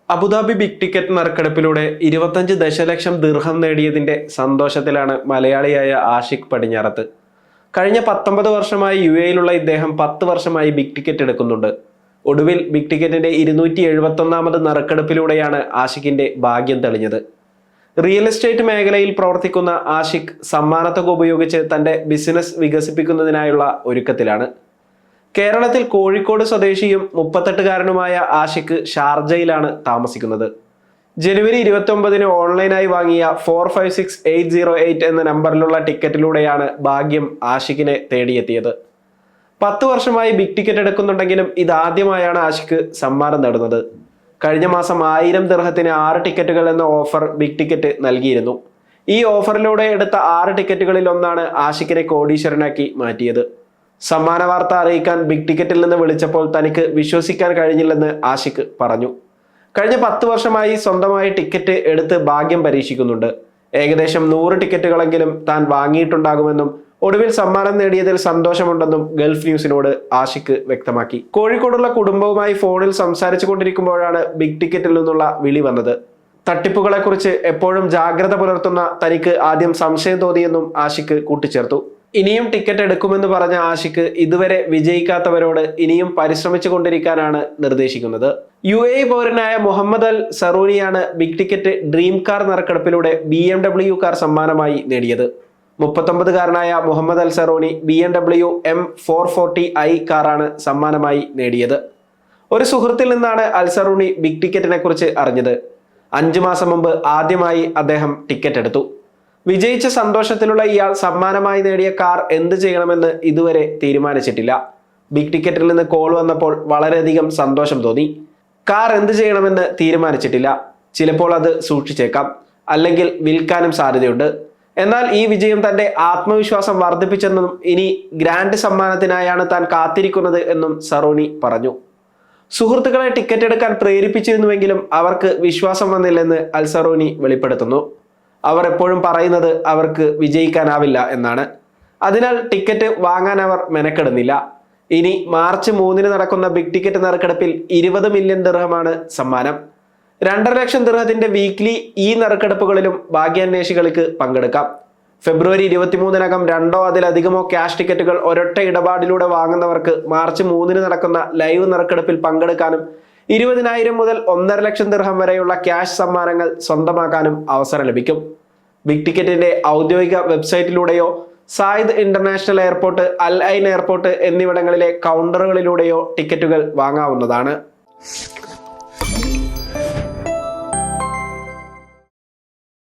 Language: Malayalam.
അബുദാബി ബിഗ് ടിക്കറ്റ് നറുക്കെടുപ്പിലൂടെ 25 ദശലക്ഷം ദിർഹം നേടിയതിന്റെ സന്തോഷത്തിലാണ് മലയാളിയായ ആഷിഖ് പടിഞ്ഞാറത്ത്. കഴിഞ്ഞ 19 വർഷമായി UAE-യിലുള്ള ഇദ്ദേഹം 10 വർഷമായി ബിഗ് ടിക്കറ്റ് എടുക്കുന്നുണ്ട്. ഒടുവിൽ ബിഗ് ടിക്കറ്റിന്റെ 271ാമത് നറുക്കെടുപ്പിലൂടെയാണ് ആഷിഖിന്റെ ഭാഗ്യം തെളിഞ്ഞത്. റിയൽ എസ്റ്റേറ്റ് മേഖലയിൽ പ്രവർത്തിക്കുന്ന ആഷിഖ് സമ്മാനത്തുക ഉപയോഗിച്ച് തന്റെ ബിസിനസ് വികസിപ്പിക്കുന്നതിനായുള്ള ഒരുക്കത്തിലാണ്. കേരളത്തിൽ കോഴിക്കോട് സ്വദേശിയും 38കാരനുമായ ആഷിഖ് ഷാർജയിലാണ് താമസിക്കുന്നത്. ജനുവരി 29-ന് ഓൺലൈനായി വാങ്ങിയ 456808 എന്ന നമ്പറിലുള്ള ടിക്കറ്റിലൂടെയാണ് ഭാഗ്യം ആഷിഖിനെ തേടിയെത്തിയത്. 10 വർഷമായി ബിഗ് ടിക്കറ്റ് എടുക്കുന്നുണ്ടെങ്കിലും ഇതാദ്യമായാണ് ആഷിഖ് സമ്മാനം നേടുന്നത്. കഴിഞ്ഞ മാസം 1000 ദിർഹത്തിന് 6 ടിക്കറ്റുകൾ എന്ന ഓഫർ ബിഗ് ടിക്കറ്റ് നൽകിയിരുന്നു. ഈ ഓഫറിലൂടെ എടുത്ത 6 ടിക്കറ്റുകളിൽ ഒന്നാണ് ആഷിഖിനെ കോടീശ്വരനാക്കി മാറ്റിയത്. സമ്മാന വാർത്ത അറിയിക്കാൻ ബിഗ് ടിക്കറ്റിൽ നിന്ന് വിളിച്ചപ്പോൾ തനിക്ക് വിശ്വസിക്കാൻ കഴിഞ്ഞില്ലെന്ന് ആഷിഖ് പറഞ്ഞു. കഴിഞ്ഞ 10 വർഷമായി സ്വന്തമായി ടിക്കറ്റ് എടുത്ത് ഭാഗ്യം പരീക്ഷിക്കുന്നുണ്ട്. ഏകദേശം 100 ടിക്കറ്റുകളെങ്കിലും താൻ വാങ്ങിയിട്ടുണ്ടാകുമെന്നും ഒടുവിൽ സമ്മാനം നേടിയതിൽ സന്തോഷമുണ്ടെന്നും ഗൾഫ് ന്യൂസിനോട് ആഷിഖ് വ്യക്തമാക്കി. കോഴിക്കോടുള്ള കുടുംബവുമായി ഫോണിൽ സംസാരിച്ചു കൊണ്ടിരിക്കുമ്പോഴാണ് ബിഗ് ടിക്കറ്റിൽ നിന്നുള്ള വിളി വന്നത്. തട്ടിപ്പുകളെക്കുറിച്ച് എപ്പോഴും ജാഗ്രത പുലർത്തുന്ന തനിക്ക് ആദ്യം സംശയം തോന്നിയെന്നും ആഷിഖ് കൂട്ടിച്ചേർത്തു. ഇനിയും ടിക്കറ്റ് എടുക്കുമെന്ന് പറഞ്ഞ ആഷിഖ് ഇതുവരെ വിജയിക്കാത്തവരോട് ഇനിയും പരിശ്രമിച്ചു കൊണ്ടിരിക്കാനാണ് നിർദ്ദേശിക്കുന്നത്. UAE പൗരനായ മുഹമ്മദ് അൽ സറൂനിയാണ് ബിഗ് ടിക്കറ്റ് ഡ്രീം കാർ നറുക്കെടുപ്പിലൂടെ BMW കാർ സമ്മാനമായി നേടിയത്. 39കാരനായ മുഹമ്മദ് അൽ സറൂനി BMW M440i കാറാണ് സമ്മാനമായി നേടിയത്. ഒരു സുഹൃത്തിൽ നിന്നാണ് അൽ സറൂനി ബിഗ് ടിക്കറ്റിനെ കുറിച്ച് അറിഞ്ഞത്. 5 മാസം മുമ്പ് ആദ്യമായി അദ്ദേഹം ടിക്കറ്റ് എടുത്തു. വിജയിച്ച സന്തോഷത്തിലുള്ള ഇയാൾ സമ്മാനമായി നേടിയ കാർ എന്ത് ചെയ്യണമെന്ന് ഇതുവരെ തീരുമാനിച്ചിട്ടില്ല. ബിഗ് ടിക്കറ്റിൽ നിന്ന് കോൾ വന്നപ്പോൾ വളരെയധികം സന്തോഷം തോന്നി. കാർ എന്ത് ചെയ്യണമെന്ന് തീരുമാനിച്ചിട്ടില്ല. ചിലപ്പോൾ അത് സൂക്ഷിച്ചേക്കാം, അല്ലെങ്കിൽ വിൽക്കാനും സാധ്യതയുണ്ട്. എന്നാൽ ഈ വിജയം തന്റെ ആത്മവിശ്വാസം വർദ്ധിപ്പിച്ചെന്നും ഇനി ഗ്രാൻഡ് സമ്മാനത്തിനായാണ് താൻ കാത്തിരിക്കുന്നത് എന്നും സറൂനി പറഞ്ഞു. സുഹൃത്തുക്കളെ ടിക്കറ്റ് എടുക്കാൻ പ്രേരിപ്പിച്ചിരുന്നുവെങ്കിലും അവർക്ക് വിശ്വാസം വന്നില്ലെന്ന് അൽ സറൂനി വെളിപ്പെടുത്തുന്നു. അവർ എപ്പോഴും പറയുന്നത് അവർക്ക് വിജയിക്കാനാവില്ല എന്നാണ്. അതിനാൽ ടിക്കറ്റ് വാങ്ങാൻ അവർ മെനക്കെടുന്നില്ല. ഇനി മാർച്ച് 3-ന് നടക്കുന്ന ബിഗ് ടിക്കറ്റ് നറുക്കെടുപ്പിൽ 20 മില്യൺ ദിർഹമാണ് സമ്മാനം. 2.5 ലക്ഷം ദിർഹത്തിന്റെ വീക്ക്ലി ഈ നറുക്കെടുപ്പുകളിലും ഭാഗ്യാന്വേഷികൾക്ക് പങ്കെടുക്കാം. ഫെബ്രുവരി 23-നകം 2-ഓ അതിലധികമോ ക്യാഷ് ടിക്കറ്റുകൾ ഒരൊറ്റ ഇടപാടിലൂടെ വാങ്ങുന്നവർക്ക് മാർച്ച് 3-ന് നടക്കുന്ന ലൈവ് നറുക്കെടുപ്പിൽ പങ്കെടുക്കാനും 20,000 മുതൽ 1.5 ലക്ഷം ദിർഹം വരെയുള്ള ക്യാഷ് സമ്മാനങ്ങൾ സ്വന്തമാക്കാനും അവസരം ലഭിക്കും. ബിഗ് ടിക്കറ്റിന്റെ ഔദ്യോഗിക വെബ്സൈറ്റിലൂടെയോ സായിദ് ഇന്റർനാഷണൽ എയർപോർട്ട്, അൽ ഐൻ എയർപോർട്ട് എന്നിവിടങ്ങളിലെ കൗണ്ടറുകളിലൂടെയോ ടിക്കറ്റുകൾ വാങ്ങാവുന്നതാണ്.